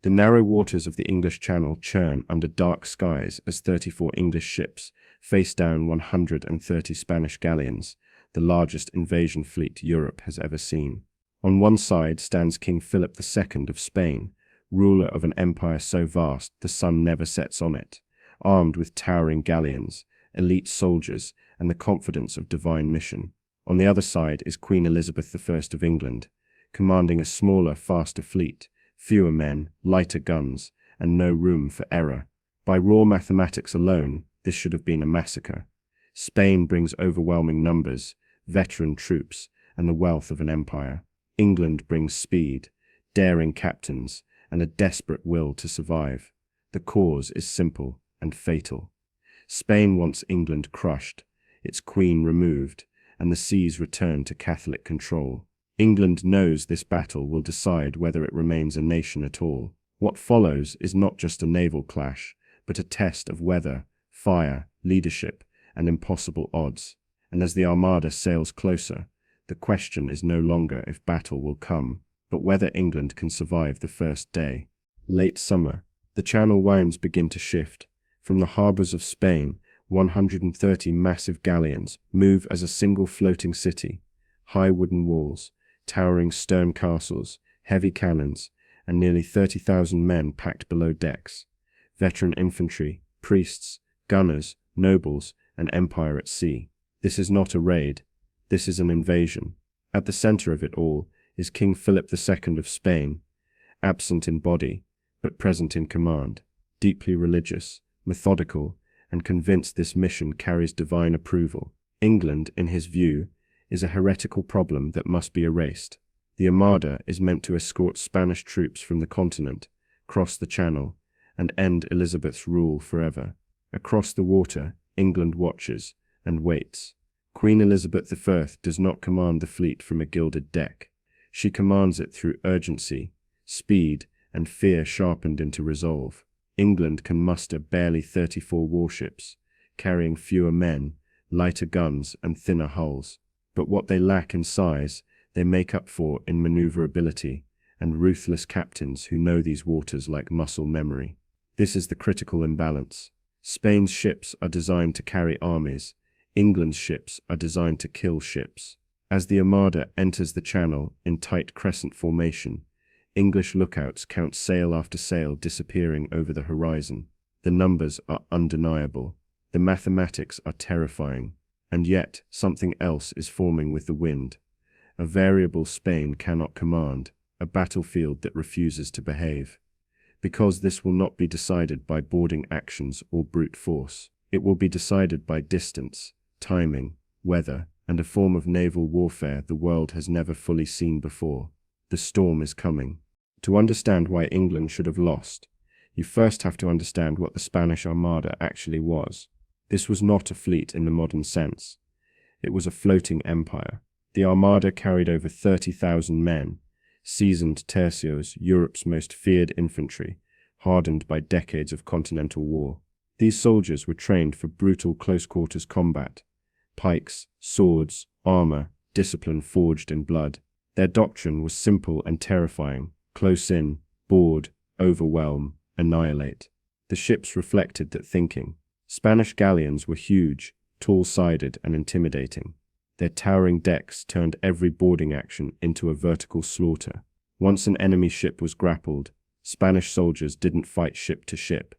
The narrow waters of the English Channel churn under dark skies as 34 English ships face down 130 Spanish galleons, the largest invasion fleet Europe has ever seen. On one side stands King Philip II of Spain, ruler of an empire so vast the sun never sets on it, armed with towering galleons, elite soldiers, and the confidence of divine mission. On the other side is Queen Elizabeth I of England, commanding a smaller, faster fleet, fewer men, lighter guns, and no room for error. By raw mathematics alone, this should have been a massacre. Spain brings overwhelming numbers, veteran troops, and the wealth of an empire. England brings speed, daring captains, and a desperate will to survive. The cause is simple and fatal. Spain wants England crushed, its queen removed, and the seas returned to Catholic control. England knows this battle will decide whether it remains a nation at all. What follows is not just a naval clash, but a test of weather, fire, leadership, and impossible odds. And as the Armada sails closer, the question is no longer if battle will come, but whether England can survive the first day. Late summer, the Channel winds begin to shift. From the harbours of Spain, 130 massive galleons move as a single floating city. High wooden walls, towering stone castles, heavy cannons, and nearly 30,000 men packed below decks. Veteran infantry, priests, gunners, nobles, and empire at sea. This is not a raid. This is an invasion. At the center of it all is King Philip II of Spain, absent in body, but present in command, deeply religious, methodical, and convinced this mission carries divine approval. England, in his view, is a heretical problem that must be erased. The Armada is meant to escort Spanish troops from the continent, cross the Channel, and end Elizabeth's rule forever. Across the water, England watches and waits. Queen Elizabeth I does not command the fleet from a gilded deck. She commands it through urgency, speed, and fear sharpened into resolve. England can muster barely 34 warships, carrying fewer men, lighter guns, and thinner hulls. But what they lack in size, they make up for in maneuverability and ruthless captains who know these waters like muscle memory. This is the critical imbalance. Spain's ships are designed to carry armies. England's ships are designed to kill ships. As the Armada enters the Channel in tight crescent formation, English lookouts count sail after sail disappearing over the horizon. The numbers are undeniable. The mathematics are terrifying. And yet, something else is forming with the wind. A variable Spain cannot command, a battlefield that refuses to behave. Because this will not be decided by boarding actions or brute force. It will be decided by distance, timing, weather, and a form of naval warfare the world has never fully seen before. The storm is coming. To understand why England should have lost, you first have to understand what the Spanish Armada actually was. This was not a fleet in the modern sense. It was a floating empire. The Armada carried over 30,000 men, seasoned tercios, Europe's most feared infantry, hardened by decades of continental war. These soldiers were trained for brutal close-quarters combat. Pikes, swords, armor, discipline forged in blood. Their doctrine was simple and terrifying. Close in, board, overwhelm, annihilate. The ships reflected that thinking. Spanish galleons were huge, tall-sided, and intimidating. Their towering decks turned every boarding action into a vertical slaughter. Once an enemy ship was grappled, Spanish soldiers didn't fight ship to ship.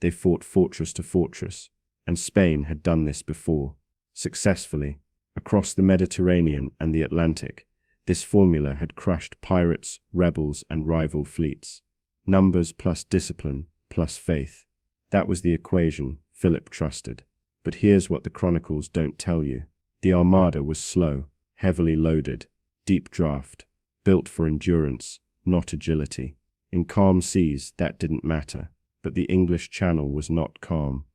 They fought fortress to fortress, and Spain had done this before. Successfully, across the Mediterranean and the Atlantic, this formula had crushed pirates, rebels, and rival fleets. Numbers plus discipline plus faith. That was the equation Philip trusted. But here's what the chronicles don't tell you. The Armada was slow, heavily loaded, deep draft, built for endurance, not agility. In calm seas, that didn't matter. But the English Channel was not calm,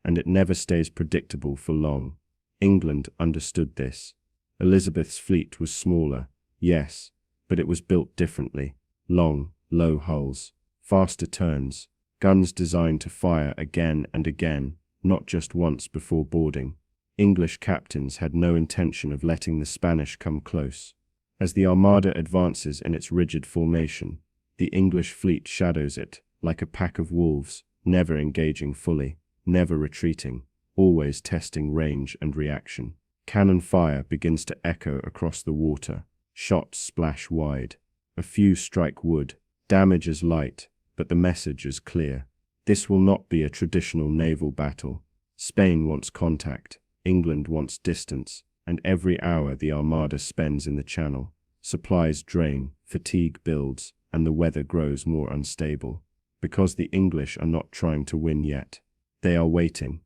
and it never stays predictable for long. England understood this. Elizabeth's fleet was smaller, yes, but it was built differently. Long, low hulls, faster turns, guns designed to fire again and again, not just once before boarding. English captains had no intention of letting the Spanish come close. As the Armada advances in its rigid formation, The English fleet shadows it, like a pack of wolves, never engaging fully, never retreating, always testing range and reaction. Cannon fire begins to echo across the water. Shots splash wide. A few strike wood. Damage is light, but the message is clear. This will not be a traditional naval battle. Spain wants contact, England wants distance, and every hour the Armada spends in the Channel, supplies drain, fatigue builds, and the weather grows more unstable. Because the English are not trying to win yet. They are waiting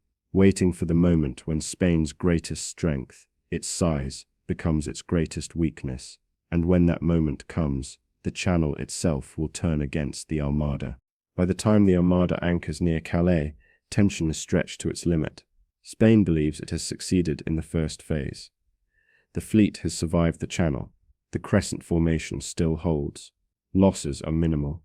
for the moment when Spain's greatest strength, its size, becomes its greatest weakness. And when that moment comes, the Channel itself will turn against the Armada. By the time the Armada anchors near Calais, tension is stretched to its limit. Spain believes it has succeeded in the first phase. The fleet has survived the Channel. The crescent formation still holds. Losses are minimal.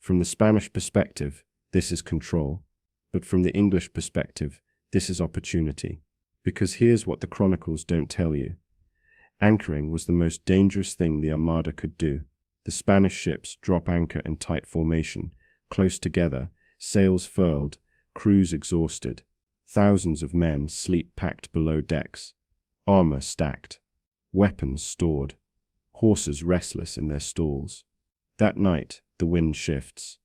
From the Spanish perspective, this is control. But from the English perspective, this is opportunity. Because here's what the chronicles don't tell you. Anchoring was the most dangerous thing the Armada could do. The Spanish ships drop anchor in tight formation, close together, sails furled, crews exhausted. Thousands of men sleep packed below decks, armor stacked, weapons stored, horses restless in their stalls. That night, the wind shifts.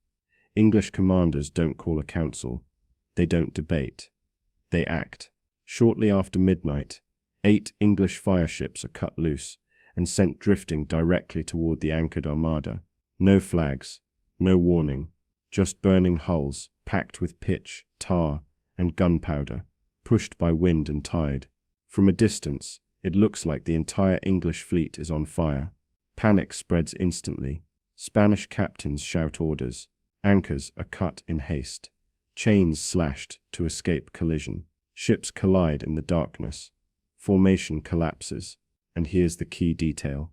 English commanders don't call a council. They don't debate. They act. Shortly after midnight, 8 English fireships are cut loose and sent drifting directly toward the anchored Armada. No flags, no warning, just burning hulls packed with pitch, tar, and gunpowder, pushed by wind and tide. From a distance, it looks like the entire English fleet is on fire. Panic spreads instantly. Spanish captains shout orders. Anchors are cut in haste. Chains slashed to escape collision. Ships collide in the darkness. Formation collapses. And here's the key detail.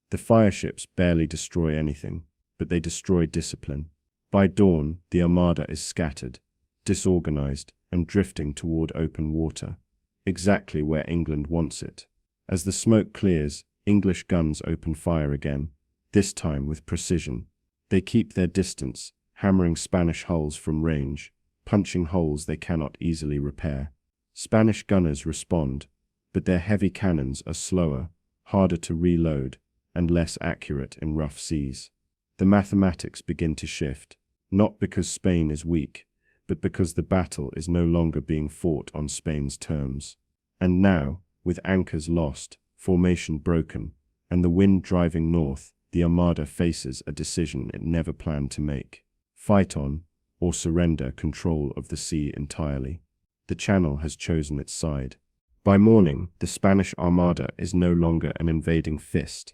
The fireships barely destroy anything, but they destroy discipline. By dawn, the Armada is scattered, disorganized, and drifting toward open water, exactly where England wants it. As the smoke clears, English guns open fire again, this time with precision. They keep their distance, hammering Spanish hulls from range, punching holes they cannot easily repair. Spanish gunners respond, but their heavy cannons are slower, harder to reload, and less accurate in rough seas. The mathematics begin to shift, not because Spain is weak, but because the battle is no longer being fought on Spain's terms. And now, with anchors lost, formation broken, and the wind driving north, the Armada faces a decision it never planned to make. Fight on, or surrender control of the sea entirely. The Channel has chosen its side. By morning, the Spanish Armada is no longer an invading fist.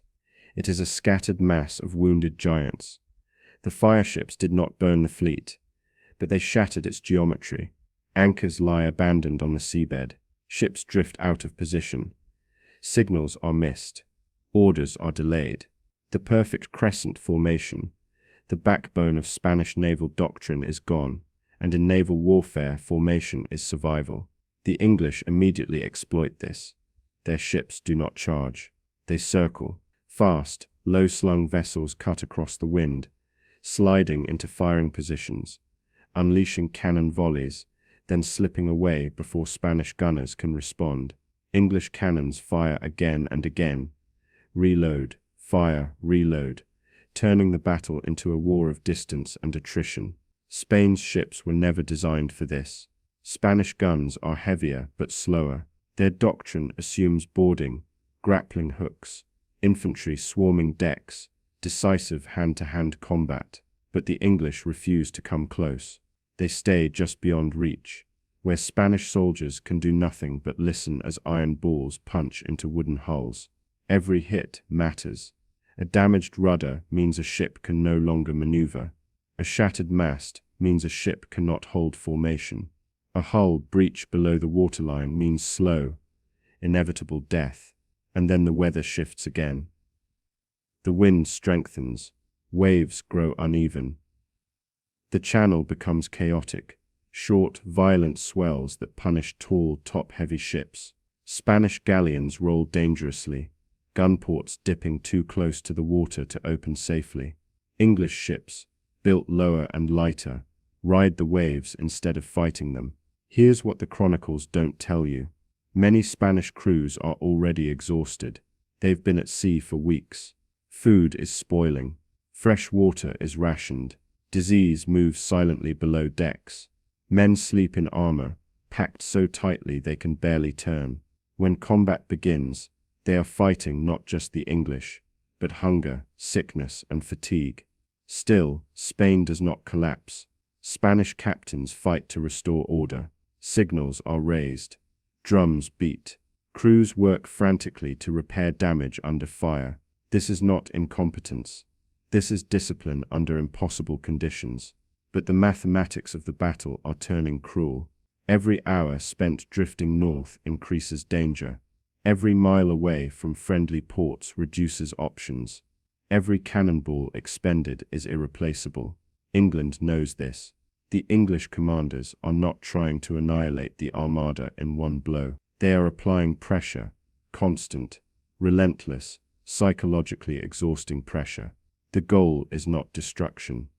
It is a scattered mass of wounded giants. The fireships did not burn the fleet, but they shattered its geometry. Anchors lie abandoned on the seabed. Ships drift out of position. Signals are missed. Orders are delayed. The perfect crescent formation, the backbone of Spanish naval doctrine, is gone, and in naval warfare, formation is survival. The English immediately exploit this. Their ships do not charge. They circle. Fast, low-slung vessels cut across the wind, sliding into firing positions, unleashing cannon volleys, then slipping away before Spanish gunners can respond. English cannons fire again and again. Reload, fire, reload, turning the battle into a war of distance and attrition. Spain's ships were never designed for this. Spanish guns are heavier but slower. Their doctrine assumes boarding, grappling hooks, infantry swarming decks, decisive hand-to-hand combat. But the English refuse to come close. They stay just beyond reach, where Spanish soldiers can do nothing but listen as iron balls punch into wooden hulls. Every hit matters. A damaged rudder means a ship can no longer maneuver. A shattered mast means a ship cannot hold formation. A hull breach below the waterline means slow, inevitable death, and then the weather shifts again. The wind strengthens, waves grow uneven. The Channel becomes chaotic, short, violent swells that punish tall, top-heavy ships. Spanish galleons roll dangerously, gun ports dipping too close to the water to open safely. English ships, built lower and lighter, ride the waves instead of fighting them. Here's what the chronicles don't tell you. Many Spanish crews are already exhausted. They've been at sea for weeks. Food is spoiling. Fresh water is rationed. Disease moves silently below decks. Men sleep in armor, packed so tightly they can barely turn. When combat begins, they are fighting not just the English, but hunger, sickness, and fatigue. Still, Spain does not collapse. Spanish captains fight to restore order. Signals are raised. Drums beat. Crews work frantically to repair damage under fire. This is not incompetence. This is discipline under impossible conditions. But the mathematics of the battle are turning cruel. Every hour spent drifting north increases danger. Every mile away from friendly ports reduces options. Every cannonball expended is irreplaceable. England knows this. The English commanders are not trying to annihilate the Armada in one blow. They are applying pressure, constant, relentless, psychologically exhausting pressure. The goal is not destruction.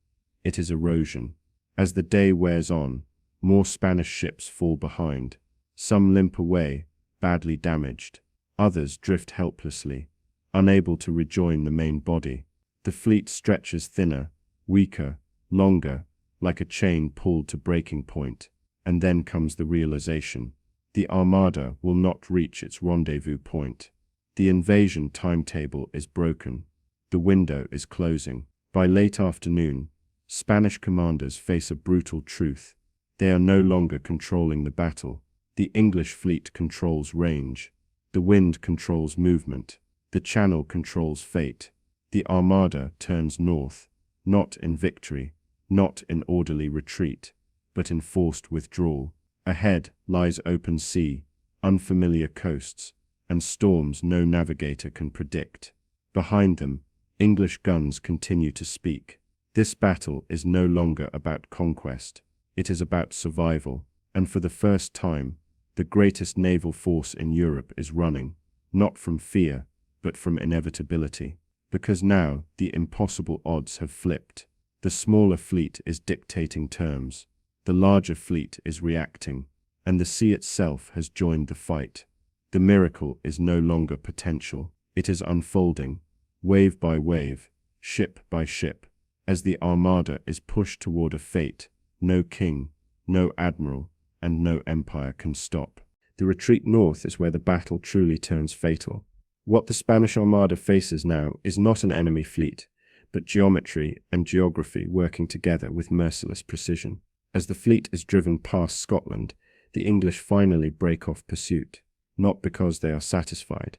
It is erosion. As the day wears on, more Spanish ships fall behind. Some limp away, badly damaged. Others drift helplessly, unable to rejoin the main body. The fleet stretches thinner, weaker, longer, like a chain pulled to breaking point. And then comes the realization. The Armada will not reach its rendezvous point. The invasion timetable is broken. The window is closing. By late afternoon, Spanish commanders face a brutal truth. They are no longer controlling the battle. The English fleet controls range. The wind controls movement. The channel controls fate. The Armada turns north, not in victory, not in orderly retreat, but in forced withdrawal. Ahead lies open sea, unfamiliar coasts, and storms no navigator can predict. Behind them, English guns continue to speak. This battle is no longer about conquest. It is about survival, and for the first time, the greatest naval force in Europe is running, not from fear, but from inevitability. Because now the impossible odds have flipped. The smaller fleet is dictating terms. The larger fleet is reacting, and the sea itself has joined the fight. The miracle is no longer potential. It is unfolding, wave by wave, ship by ship, as the Armada is pushed toward a fate no king, no admiral, and no empire can stop. The retreat north is where the battle truly turns fatal. What the Spanish Armada faces now is not an enemy fleet, but geometry and geography working together with merciless precision. As the fleet is driven past Scotland, the English finally break off pursuit, not because they are satisfied,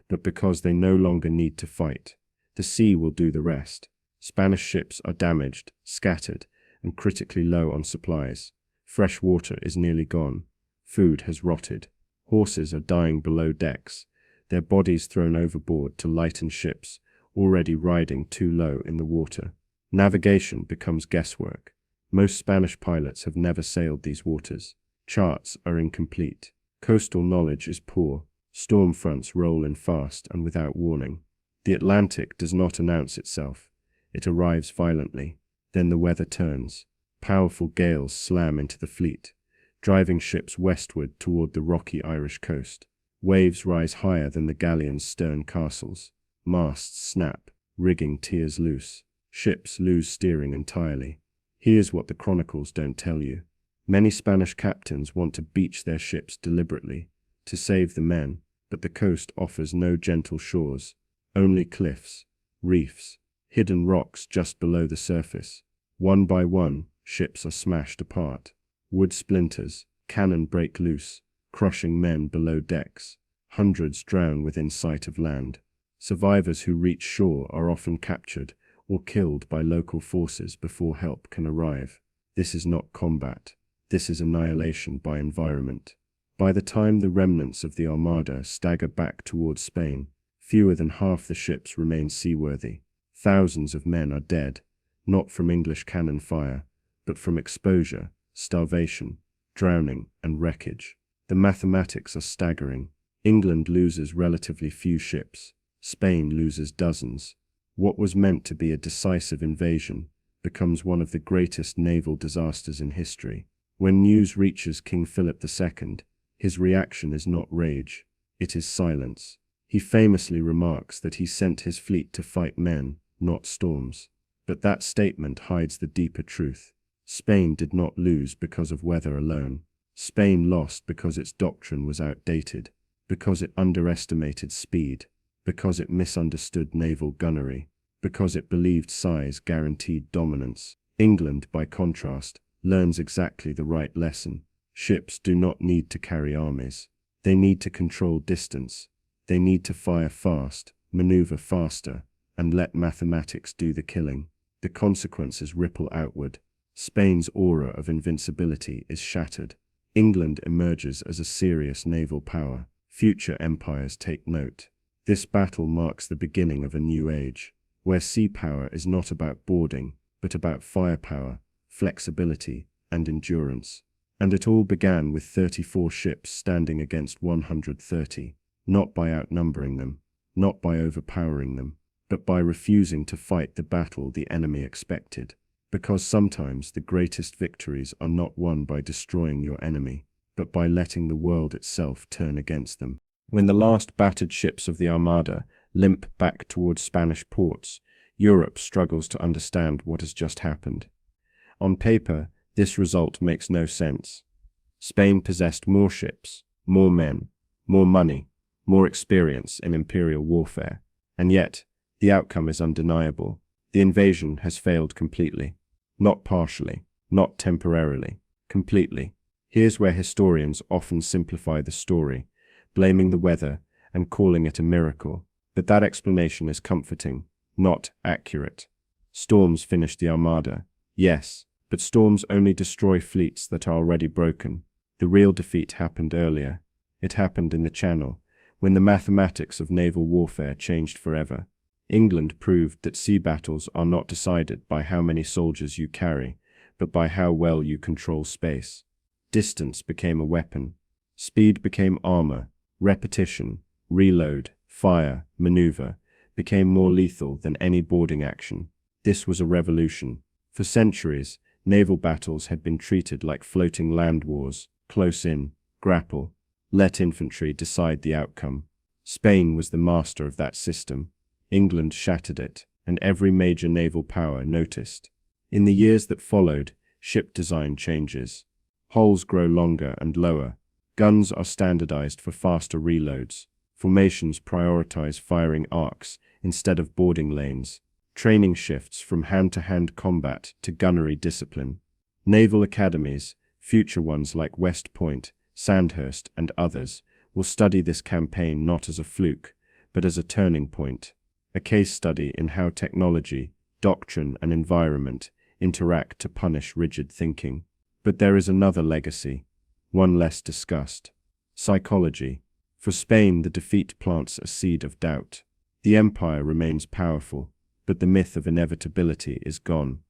but because they no longer need to fight. The sea will do the rest. Spanish ships are damaged, scattered, and critically low on supplies. Fresh water is nearly gone. Food has rotted. Horses are dying below decks, their bodies thrown overboard to lighten ships already riding too low in the water. Navigation becomes guesswork. Most Spanish pilots have never sailed these waters. Charts are incomplete. Coastal knowledge is poor. Storm fronts roll in fast and without warning. The Atlantic does not announce itself. It arrives violently. Then the weather turns. Powerful gales slam into the fleet, driving ships westward toward the rocky Irish coast. Waves rise higher than the galleons' stern castles. Masts snap, rigging tears loose. Ships lose steering entirely. Here's what the chronicles don't tell you. Many Spanish captains want to beach their ships deliberately, to save the men, but the coast offers no gentle shores, only cliffs, reefs, hidden rocks just below the surface. One by one, ships are smashed apart. Wood splinters, cannon break loose, crushing men below decks. Hundreds drown within sight of land. Survivors who reach shore are often captured or killed by local forces before help can arrive. This is not combat. This is annihilation by environment. By the time the remnants of the Armada stagger back towards Spain, fewer than half the ships remain seaworthy. Thousands of men are dead, not from English cannon fire, but from exposure, starvation, drowning, and wreckage. The mathematics are staggering. England loses relatively few ships. Spain loses dozens. What was meant to be a decisive invasion becomes one of the greatest naval disasters in history. When news reaches King Philip II, his reaction is not rage, it is silence. He famously remarks that he sent his fleet to fight men, not storms. But that statement hides the deeper truth. Spain did not lose because of weather alone. Spain lost because its doctrine was outdated, because it underestimated speed, because it misunderstood naval gunnery, because it believed size guaranteed dominance. England, by contrast, learns exactly the right lesson. Ships do not need to carry armies. They need to control distance. They need to fire fast, maneuver faster, and let mathematics do the killing. The consequences ripple outward. Spain's aura of invincibility is shattered. England emerges as a serious naval power. Future empires take note. This battle marks the beginning of a new age, where sea power is not about boarding, but about firepower, flexibility, and endurance. And it all began with 34 ships standing against 130, not by outnumbering them, not by overpowering them, but by refusing to fight the battle the enemy expected. Because sometimes the greatest victories are not won by destroying your enemy, but by letting the world itself turn against them. When the last battered ships of the Armada limp back towards Spanish ports, Europe struggles to understand what has just happened. On paper, this result makes no sense. Spain possessed more ships, more men, more money, more experience in imperial warfare, and yet, the outcome is undeniable. The invasion has failed completely. Not partially, not temporarily, completely. Here's where historians often simplify the story, blaming the weather and calling it a miracle. But that explanation is comforting, not accurate. Storms finished the Armada, yes, but storms only destroy fleets that are already broken. The real defeat happened earlier. It happened in the Channel, when the mathematics of naval warfare changed forever. England proved that sea battles are not decided by how many soldiers you carry, but by how well you control space. Distance became a weapon. Speed became armor. Repetition, reload, fire, maneuver became more lethal than any boarding action. This was a revolution. For centuries, naval battles had been treated like floating land wars: close in, grapple, let infantry decide the outcome. Spain was the master of that system. England shattered it, and every major naval power noticed. In the years that followed, ship design changes. Hulls grow longer and lower. Guns are standardized for faster reloads. Formations prioritize firing arcs instead of boarding lanes. Training shifts from hand-to-hand combat to gunnery discipline. Naval academies, future ones like West Point, Sandhurst, and others, will study this campaign not as a fluke, but as a turning point. A case study in how technology, doctrine, and environment interact to punish rigid thinking. But there is another legacy, one less discussed: psychology. For Spain, the defeat plants a seed of doubt. The empire remains powerful, but the myth of inevitability is gone.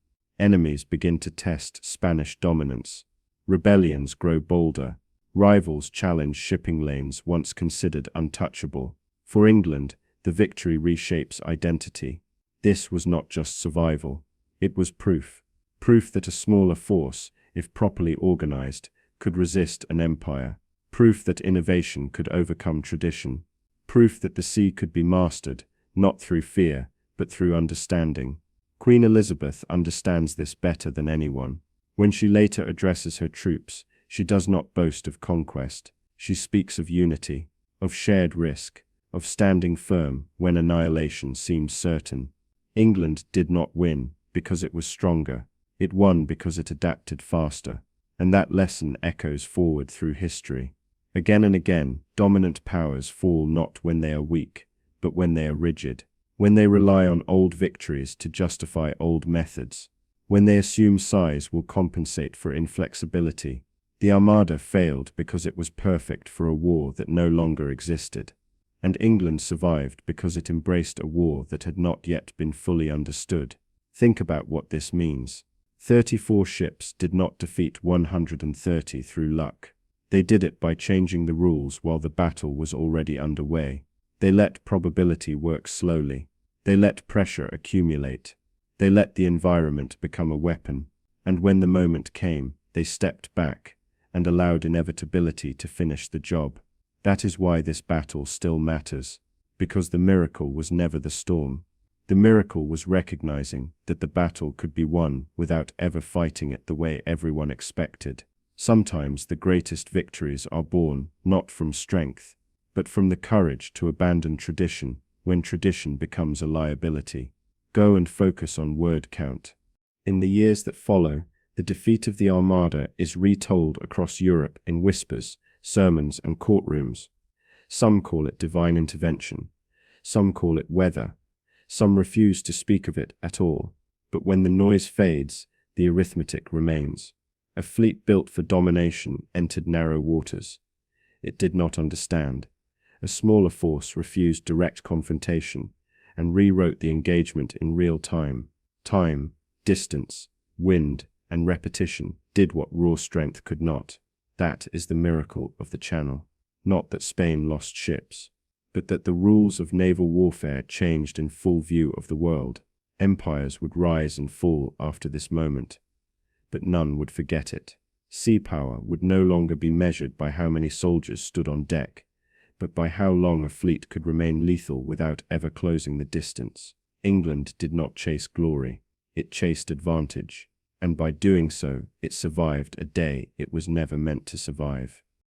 Enemies begin to test Spanish dominance. Rebellions grow bolder. Rivals challenge shipping lanes once considered untouchable. For England, the victory reshapes identity. This was not just survival. It was proof. Proof that a smaller force, if properly organized, could resist an empire. Proof that innovation could overcome tradition. Proof that the sea could be mastered, not through fear, but through understanding. Queen Elizabeth understands this better than anyone. When she later addresses her troops, she does not boast of conquest. She speaks of unity, of shared risk, of standing firm when annihilation seemed certain. England did not win because it was stronger. It won because it adapted faster. And that lesson echoes forward through history. Again and again, dominant powers fall not when they are weak, but when they are rigid. When they rely on old victories to justify old methods. When they assume size will compensate for inflexibility. The Armada failed because it was perfect for a war that no longer existed. And England survived because it embraced a war that had not yet been fully understood. Think about what this means. 34 ships did not defeat 130 through luck. They did it by changing the rules while the battle was already underway. They let probability work slowly. They let pressure accumulate. They let the environment become a weapon. And when the moment came, they stepped back and allowed inevitability to finish the job. That is why this battle still matters, because the miracle was never the storm. The miracle was recognizing that the battle could be won without ever fighting it the way everyone expected. Sometimes the greatest victories are born not from strength, but from the courage to abandon tradition when tradition becomes a liability. Go and focus on word count. In the years that follow, the defeat of the Armada is retold across Europe in whispers, sermons, and courtrooms. Some call it divine intervention. Some call it weather. Some refuse to speak of it at all. But when the noise fades, the arithmetic remains. A fleet built for domination entered narrow waters. It did not understand. A smaller force refused direct confrontation and rewrote the engagement in real time. Time, distance, wind, and repetition did what raw strength could not. That is the miracle of the Channel. Not that Spain lost ships, but that the rules of naval warfare changed in full view of the world. Empires would rise and fall after this moment, but none would forget it. Sea power would no longer be measured by how many soldiers stood on deck, but by how long a fleet could remain lethal without ever closing the distance. England did not chase glory, it chased advantage, and by doing so, it survived a day it was never meant to survive.